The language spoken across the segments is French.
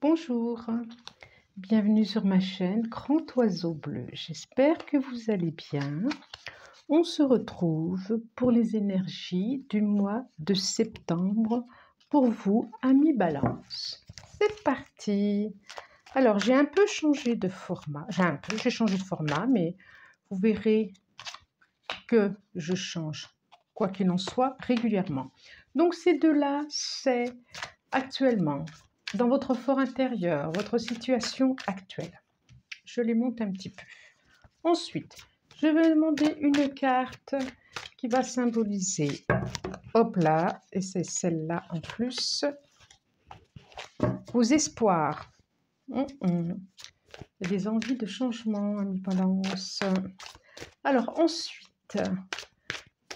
Bonjour, bienvenue sur ma chaîne Grand Oiseau Bleu. J'espère que vous allez bien. On se retrouve pour les énergies du mois de septembre pour vous, amis Balance. C'est parti. Alors, j'ai un peu changé de format. J'ai changé de format, mais vous verrez que je change, quoi qu'il en soit, régulièrement. Donc, ces deux-là, c'est actuellement dans votre fort intérieur, votre situation actuelle. Je les monte un petit peu. Ensuite, je vais demander une carte qui va symboliser, hop là, et c'est celle-là en plus, vos espoirs. Des envies de changement, amis Balance. Alors ensuite,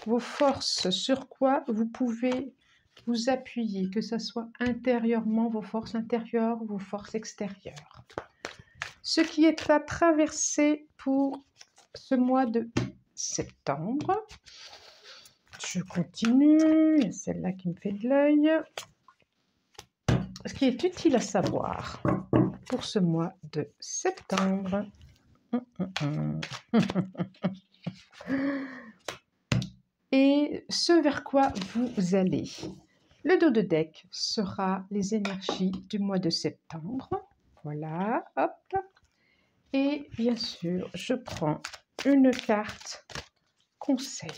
vos forces, sur quoi vous pouvez vous appuyer, que ce soit intérieurement, vos forces intérieures, vos forces extérieures. Ce qui est à traverser pour ce mois de septembre. Je continue, il y a celle-là qui me fait de l'œil. Ce qui est utile à savoir pour ce mois de septembre. Et ce vers quoi vous allez. Le dos de deck sera les énergies du mois de septembre. Voilà, hop. Et bien sûr, je prends une carte conseil.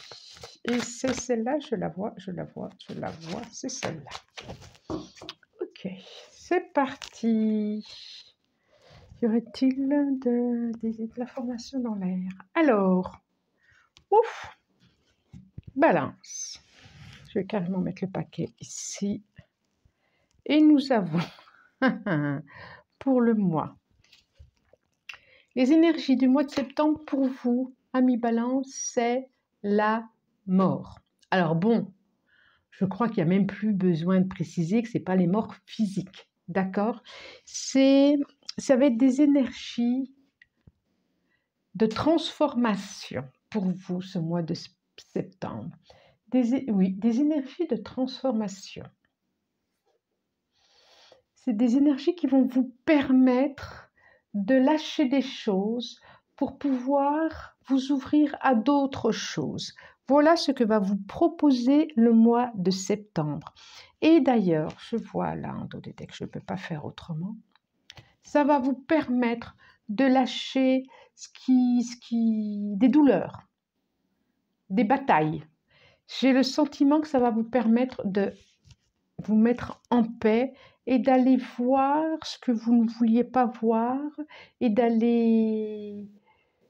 Et c'est celle-là, je la vois, c'est celle-là. Ok, c'est parti. Y aurait-il de l'information dans l'air? Alors, ouf, Balance. Je vais carrément mettre le paquet ici. Et nous avons, pour le mois, les énergies du mois de septembre pour vous, amis Balance, c'est la mort. Alors bon, je crois qu'il n'y a même plus besoin de préciser que ce n'est pas les morts physiques, d'accord? Ça va être des énergies de transformation pour vous, ce mois de septembre. Des énergies de transformation. C'est des énergies qui vont vous permettre de lâcher des choses pour pouvoir vous ouvrir à d'autres choses. Voilà ce que va vous proposer le mois de septembre. Et d'ailleurs, je vois là en dos des decks, je ne peux pas faire autrement. Ça va vous permettre de lâcher des douleurs, des batailles. J'ai le sentiment que ça va vous permettre de vous mettre en paix et d'aller voir ce que vous ne vouliez pas voir et d'aller,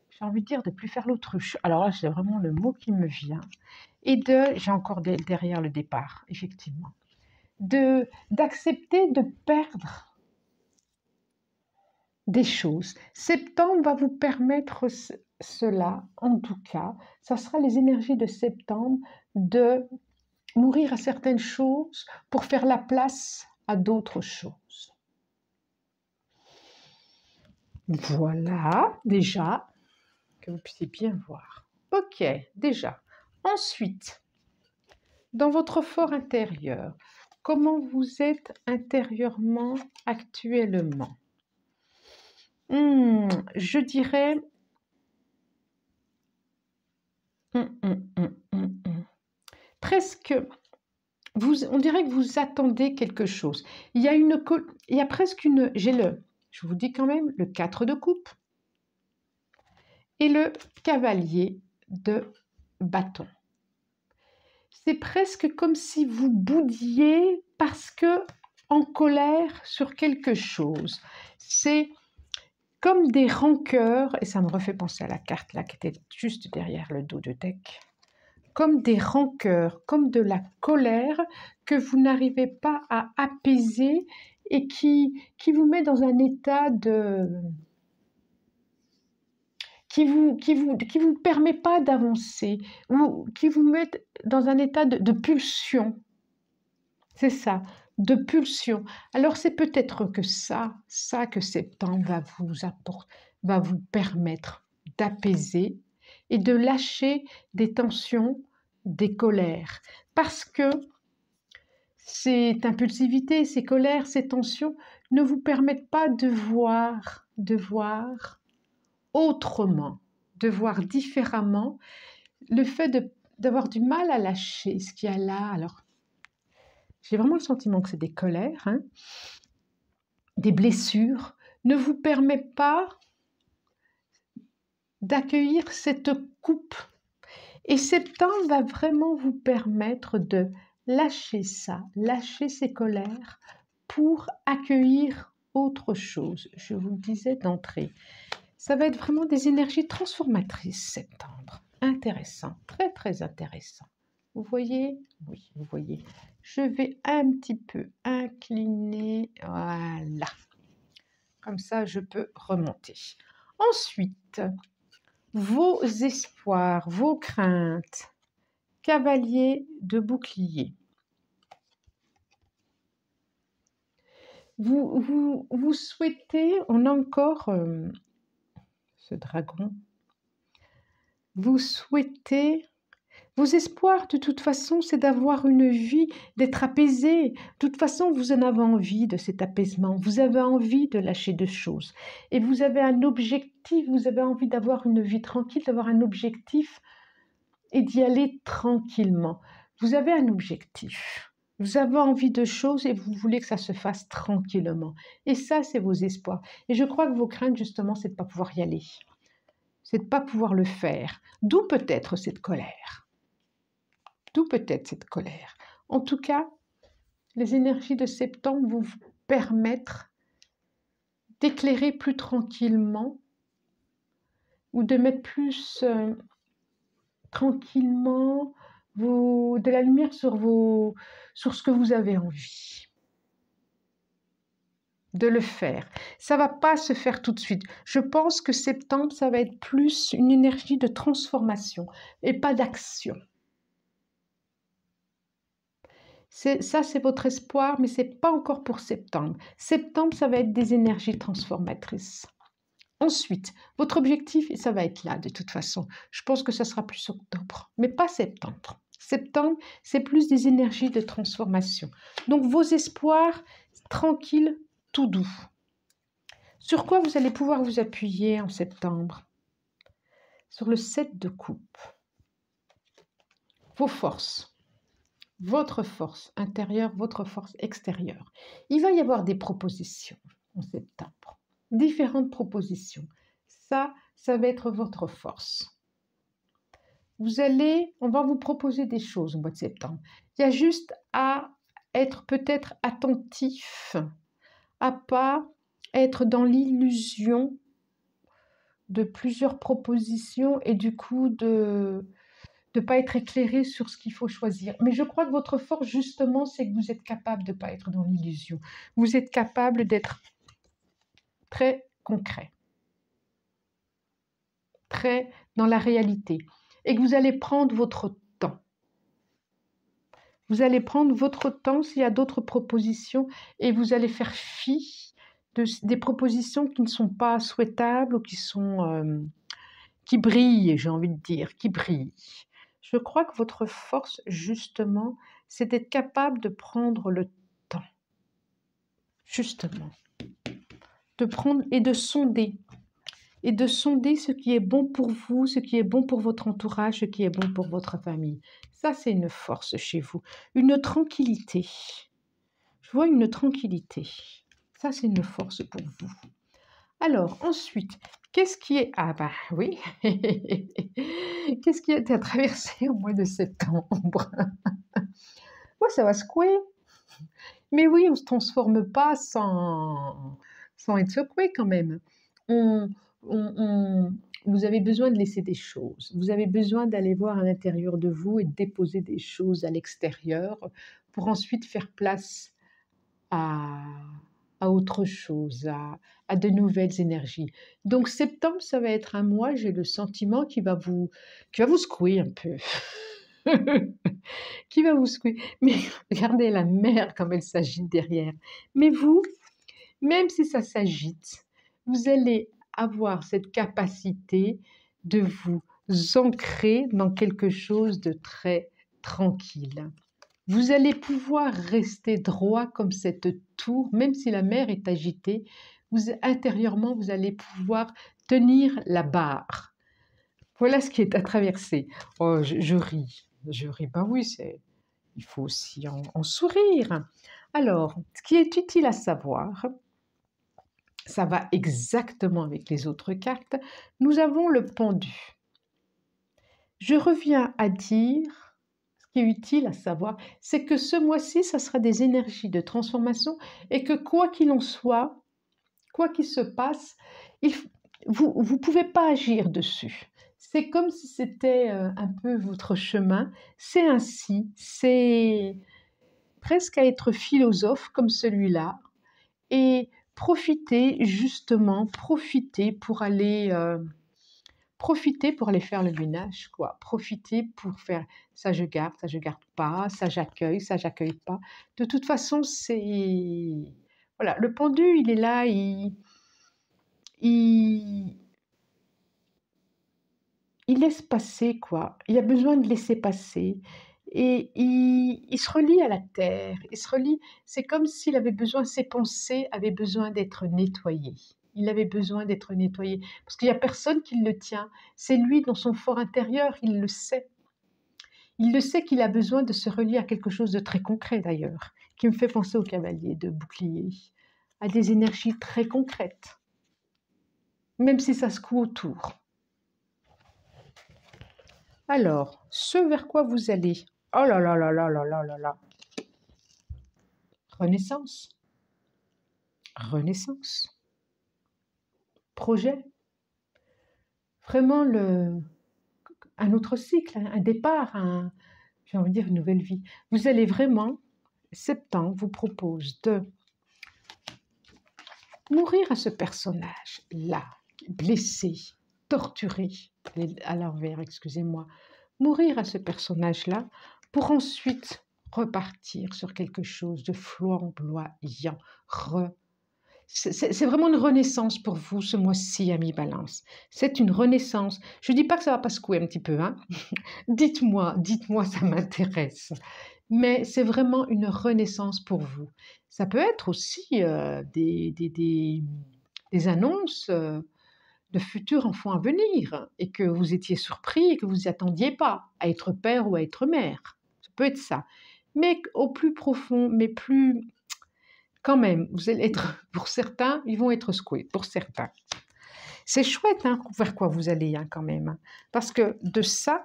j'ai envie de dire, de plus faire l'autruche. Alors là, c'est vraiment le mot qui me vient. Et j'ai encore derrière le départ, effectivement, d'accepter de perdre des choses. Septembre va vous permettre cela, en tout cas, ça sera les énergies de septembre, de mourir à certaines choses pour faire la place à d'autres choses. Voilà, déjà, que vous puissiez bien voir. Ok, déjà. Ensuite, dans votre fort intérieur, comment vous êtes intérieurement actuellement? Je dirais... presque... on dirait que vous attendez quelque chose. Il y a presque une... je vous dis quand même, le 4 de coupe et le cavalier de bâton. C'est presque comme si vous boudiez parce que en colère sur quelque chose. C'est comme des rancœurs, et ça me refait penser à la carte là qui était juste derrière le dos de deck, comme des rancœurs, comme de la colère que vous n'arrivez pas à apaiser et qui vous met dans un état de... qui vous permet pas d'avancer, ou qui vous met dans un état de pulsion. C'est ça, de pulsion. Alors c'est peut-être que ça que septembre va vous permettre d'apaiser et de lâcher des tensions, des colères. Parce que cette impulsivité, ces colères, ces tensions ne vous permettent pas de voir autrement, de voir différemment. Le fait d'avoir du mal à lâcher ce qu'il y a là, alors j'ai vraiment le sentiment que c'est des colères, hein, des blessures, ne vous permet pas d'accueillir cette coupe. Et septembre va vraiment vous permettre de lâcher ça, lâcher ces colères pour accueillir autre chose. Je vous le disais d'entrée, ça va être vraiment des énergies transformatrices, septembre. Intéressant, très très intéressant. Vous voyez? Oui, vous voyez. Je vais un petit peu incliner, voilà. Comme ça, je peux remonter. Ensuite, vos espoirs, vos craintes. Cavalier de bouclier. Vous souhaitez, on a encore ce dragon, vous souhaitez, vos espoirs de toute façon, c'est d'avoir une vie, d'être apaisé. De toute façon, vous en avez envie de cet apaisement, vous avez envie de lâcher de choses. Et vous avez un objectif, vous avez envie d'avoir une vie tranquille, d'avoir un objectif et d'y aller tranquillement. Vous avez un objectif. Vous avez envie de choses et vous voulez que ça se fasse tranquillement. Et ça, c'est vos espoirs. Et je crois que vos craintes, justement, c'est de ne pas pouvoir y aller. C'est de ne pas pouvoir le faire. D'où peut-être cette colère. D'où peut-être cette colère. En tout cas, les énergies de septembre vont vous permettre d'éclairer plus tranquillement ou de mettre plus tranquillement de la lumière sur ce que vous avez envie de le faire. Ça ne va pas se faire tout de suite. Je pense que septembre, ça va être plus une énergie de transformation et pas d'action. Ça, c'est votre espoir, mais ce n'est pas encore pour septembre. Septembre, ça va être des énergies transformatrices. Ensuite, votre objectif, et ça va être là de toute façon, je pense que ça sera plus octobre, mais pas septembre. Septembre, c'est plus des énergies de transformation. Donc vos espoirs, tranquilles, tout doux. Sur quoi vous allez pouvoir vous appuyer en septembre? Sur le 7 de coupe. Vos forces, votre force intérieure, votre force extérieure. Il va y avoir des propositions en septembre, différentes propositions. Ça va être votre force. On va vous proposer des choses au mois de septembre. Il y a juste à être peut-être attentif, à pas être dans l'illusion de plusieurs propositions et du coup de ne pas être éclairé sur ce qu'il faut choisir. Mais je crois que votre force, justement, c'est que vous êtes capable de ne pas être dans l'illusion. Vous êtes capable d'être très concret, très dans la réalité. Et que vous allez prendre votre temps. Vous allez prendre votre temps s'il y a d'autres propositions et vous allez faire fi des propositions qui ne sont pas souhaitables ou qui brillent, j'ai envie de dire, qui brillent. Je crois que votre force, justement, c'est d'être capable de prendre le temps. Justement. De prendre et de sonder. Et de sonder ce qui est bon pour vous, ce qui est bon pour votre entourage, ce qui est bon pour votre famille. Ça, c'est une force chez vous. Une tranquillité. Je vois une tranquillité. Ça, c'est une force pour vous. Alors, ensuite, qu'est-ce qui est... Ah bah oui. Qu'est-ce qui a été traversé au mois de septembre? Ouais, ça va secouer. Mais oui, on ne se transforme pas sans être secoué quand même. Vous avez besoin de laisser des choses. Vous avez besoin d'aller voir à l'intérieur de vous et de déposer des choses à l'extérieur pour ensuite faire place à autre chose, à de nouvelles énergies. Donc septembre, ça va être un mois, j'ai le sentiment qui va vous secouer un peu. Qui va vous secouer. Mais regardez la mer comme elle s'agite derrière. Mais vous, même si ça s'agite, vous allez avoir cette capacité de vous ancrer dans quelque chose de très tranquille. Vous allez pouvoir rester droit comme cette tour, même si la mer est agitée. Intérieurement, vous allez pouvoir tenir la barre. Voilà ce qui est à traverser. Oh, je ris. Je ris. Ben oui, il faut aussi en sourire. Alors, ce qui est utile à savoir, ça va exactement avec les autres cartes. Nous avons le pendu. Je reviens à dire, ce qui est utile à savoir, c'est que ce mois-ci, ça sera des énergies de transformation et que quoi qu'il en soit, quoi qu'il se passe, vous ne pouvez pas agir dessus. C'est comme si c'était un peu votre chemin. C'est ainsi, c'est presque à être philosophe comme celui-là et profitez justement, profitez pour aller faire le ménage, quoi. Profitez pour faire ça je garde pas, ça j'accueille pas. De toute façon, c'est voilà, le pendu, il est là, il, il laisse passer, quoi. Il a besoin de laisser passer. Et il se relie à la terre. Il se relie. C'est comme s'il avait besoin, ses pensées avaient besoin d'être nettoyées. Il avait besoin d'être nettoyé. Parce qu'il n'y a personne qui le tient. C'est lui dans son fort intérieur, il le sait. Il le sait qu'il a besoin de se relier à quelque chose de très concret d'ailleurs, qui me fait penser au cavalier de bouclier, à des énergies très concrètes, même si ça secoue autour. Alors, ce vers quoi vous allez? Oh là là là là là là là là. Renaissance. Renaissance. Projet. Vraiment un autre cycle, un départ, j'ai envie de dire une nouvelle vie. Vous allez vraiment, septembre vous propose de mourir à ce personnage-là, blessé, torturé, à l'envers, excusez-moi, mourir à ce personnage-là pour ensuite repartir sur quelque chose de flamboyant. C'est vraiment une renaissance pour vous ce mois-ci, ami Balance. C'est une renaissance. Je ne dis pas que ça ne va pas secouer un petit peu, hein. Dites-moi, ça m'intéresse. Mais c'est vraiment une renaissance pour vous. Ça peut être aussi des annonces de futurs enfants à venir et que vous étiez surpris et que vous n'y attendiez pas à être père ou à être mère. Ça peut être ça. Mais au plus profond, mais plus quand même, vous allez être, pour certains, ils vont être secoués, pour certains. C'est chouette hein, vers quoi vous allez hein, quand même. Hein, parce que de ça,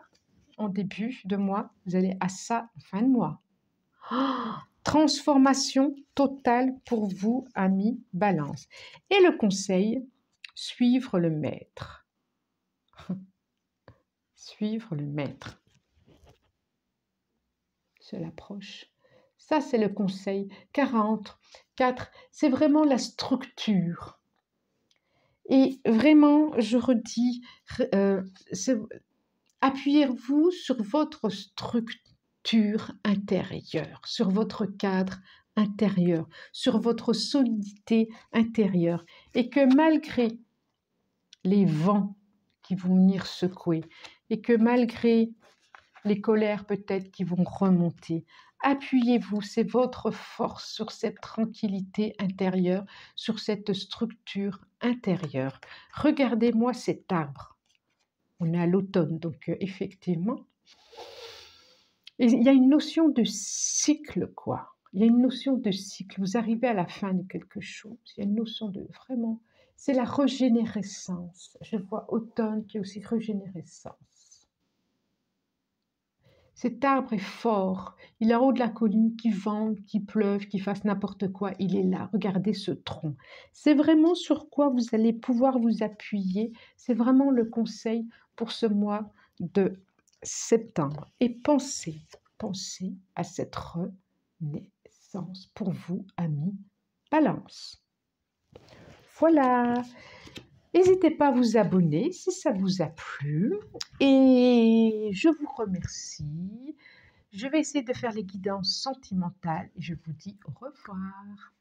en début de mois, vous allez à ça en fin de mois. Oh, transformation totale pour vous, amis Balance. Et le conseil, suivre le maître. Suivre le maître. Cela approche. Ça, c'est le conseil. 44, c'est vraiment la structure. Et vraiment, je redis, appuyez-vous sur votre structure intérieure, sur votre cadre intérieur, sur votre solidité intérieure. Et que malgré les vents qui vont venir secouer, et que malgré les colères peut-être qui vont remonter, appuyez-vous, c'est votre force sur cette tranquillité intérieure, sur cette structure intérieure. Regardez-moi cet arbre. On est à l'automne, donc effectivement, il y a une notion de cycle, quoi. Il y a une notion de cycle. Vous arrivez à la fin de quelque chose. Il y a une notion de vraiment, c'est la régénérescence. Je vois automne qui est aussi régénérescence. Cet arbre est fort, il est en haut de la colline, qu'il vente, qu'il pleuve, qu'il fasse n'importe quoi, il est là. Regardez ce tronc. C'est vraiment sur quoi vous allez pouvoir vous appuyer. C'est vraiment le conseil pour ce mois de septembre. Et pensez à cette renaissance pour vous, amis Balance. Voilà. N'hésitez pas à vous abonner si ça vous a plu. Et je vous remercie. Je vais essayer de faire les guidances sentimentales et je vous dis au revoir.